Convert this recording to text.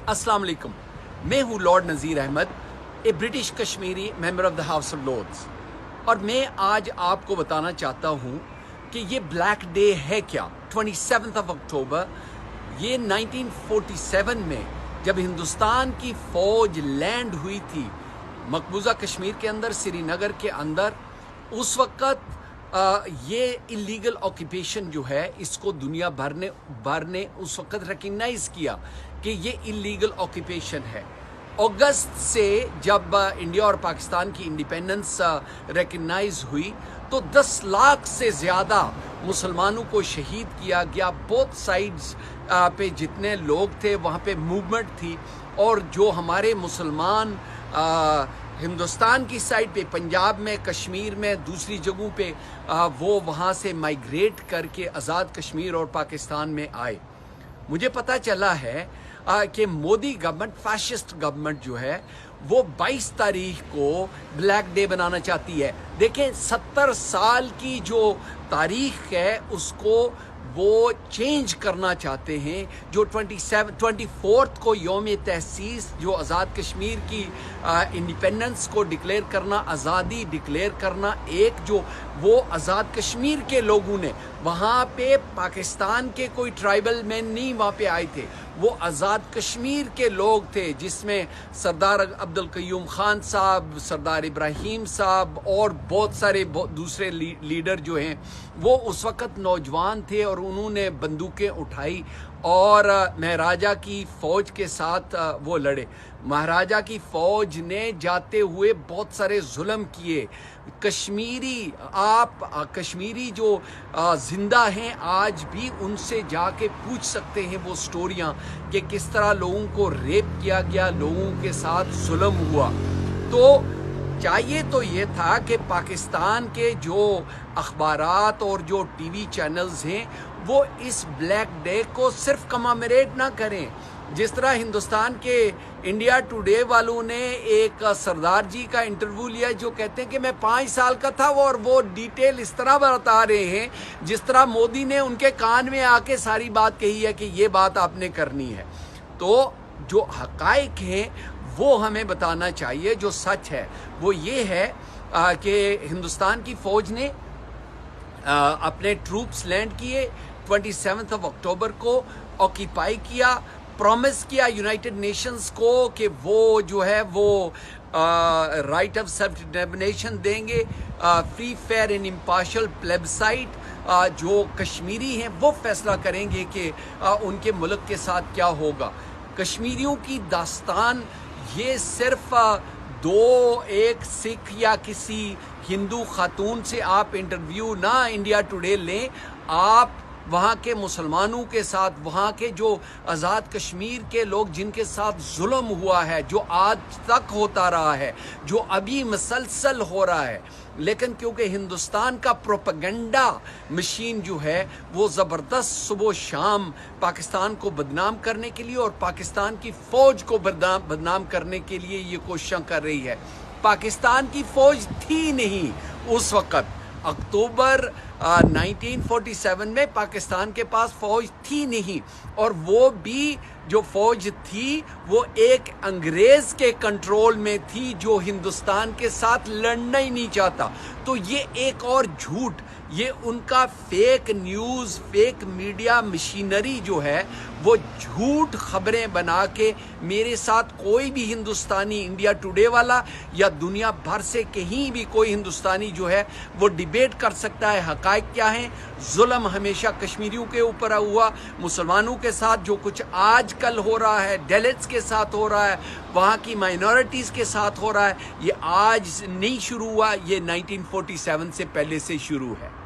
अस्सलाम वालेकुम। मैं हूँ Lord Nazir Ahmed, a British Kashmiri member of the House of Lords, और मैं आज आपको बताना चाहता हूँ कि ये ब्लैक डे है क्या। 27 अक्टूबर, ये 1947 में जब हिंदुस्तान की फ़ौज लैंड हुई थी मकबूजा कश्मीर के अंदर, श्रीनगर के अंदर, उस वक़्त ये इलीगल ऑक्यूपेशन जो है इसको दुनिया भर ने उस वक़्त रिकग्नाइज़ किया कि ये इलीगल ऑक्यूपेशन है। अगस्त से जब इंडिया और पाकिस्तान की इंडिपेंडेंस रिकग्नाइज़ हुई तो 10 लाख से ज़्यादा मुसलमानों को शहीद किया गया। बोथ साइड्स पे जितने लोग थे वहाँ पे मूवमेंट थी, और जो हमारे मुसलमान हिंदुस्तान की साइड पे, पंजाब में, कश्मीर में, दूसरी जगहों पे वो वहाँ से माइग्रेट करके आज़ाद कश्मीर और पाकिस्तान में आए। मुझे पता चला है कि मोदी गवर्नमेंट, फैशिस्ट गवर्नमेंट जो है, वो 22 तारीख को ब्लैक डे बनाना चाहती है। देखें, 70 साल की जो तारीख है उसको वो चेंज करना चाहते हैं। जो 24 को यौम तहसीस, जो आज़ाद कश्मीर की इंडिपेंडेंस को डिक्लेयर करना, आज़ादी डिक्लेयर करना, एक जो वो आज़ाद कश्मीर के लोगों ने, वहाँ पे पाकिस्तान के कोई ट्राइबल मैन नहीं वहाँ पे आए थे, वो आज़ाद कश्मीर के लोग थे, जिसमें सरदार अब्दुल कयूम खान साहब, सरदार इब्राहिम साहब और बहुत सारे दूसरे लीडर जो हैं, वो उस वक़्त नौजवान थे और उन्होंने बंदूकें उठाई और महाराजा की फ़ौज के साथ वो लड़े। महाराजा की फ़ौज ने जाते हुए बहुत सारे जुल्म किए। कश्मीरी जो ज़िंदा हैं आज भी, उनसे जाके पूछ सकते हैं वो स्टोरियाँ कि किस तरह लोगों को रेप किया गया, लोगों के साथ जुल्म हुआ। तो चाहिए तो ये था कि पाकिस्तान के जो अखबारात और जो टीवी चैनल्स हैं वो इस ब्लैक डे को सिर्फ कमेमोरेट ना करें। जिस तरह हिंदुस्तान के इंडिया टुडे वालों ने एक सरदार जी का इंटरव्यू लिया जो कहते हैं कि मैं 5 साल का था, और वो डिटेल इस तरह बता रहे हैं जिस तरह मोदी ने उनके कान में आके सारी बात कही है कि ये बात आपने करनी है। तो जो हकाइक हैं वो हमें बताना चाहिए। जो सच है वो ये है कि हिंदुस्तान की फ़ौज ने अपने ट्रूप्स लैंड किए 27 अक्टूबर को, ऑक्यूपाई किया, प्रॉमिस किया यूनाइटेड नेशंस को कि वो जो है वो राइट ऑफ सेल्फ डिटर्मिनेशन देंगे, फ्री फेयर एंड इम्पार्शियल प्लेबसाइट, जो कश्मीरी हैं वो फैसला करेंगे कि उनके मुल्क के साथ क्या होगा। कश्मीरियों की दास्तान ये सिर्फ एक सिख या किसी हिंदू खातून से आप इंटरव्यू ना इंडिया टुडे लें, आप वहाँ के मुसलमानों के साथ, वहाँ के जो आज़ाद कश्मीर के लोग जिनके साथ जुल्म हुआ है, जो आज तक होता रहा है, जो अभी मसलसल हो रहा है, लेकिन क्योंकि हिंदुस्तान का प्रोपेगेंडा मशीन जो है वो ज़बरदस्त सुबह शाम पाकिस्तान को बदनाम करने के लिए और पाकिस्तान की फ़ौज को बदनाम करने के लिए ये कोशिशें कर रही है। पाकिस्तान की फ़ौज थी नहीं उस वक़्त। अक्टूबर 1947 में पाकिस्तान के पास फ़ौज थी नहीं, और वो भी जो फ़ौज थी वो एक अंग्रेज़ के कंट्रोल में थी जो हिंदुस्तान के साथ लड़ना ही नहीं चाहता। तो ये एक और झूठ, ये उनका fake news, fake media machinery जो है वो झूठ खबरें बना के मेरे साथ कोई भी हिंदुस्तानी, इंडिया टुडे वाला या दुनिया भर से कहीं भी कोई हिंदुस्तानी जो है वो डिबेट कर सकता है। हकाइक क्या हैं? जुल्म हमेशा कश्मीरियों के ऊपर हुआ, मुसलमानों के साथ जो कुछ आजकल हो रहा है, दलित्स के साथ हो रहा है, वहाँ की माइनॉरिटीज़ के साथ हो रहा है, ये आज नहीं शुरू हुआ, ये 1947 से पहले से शुरू है।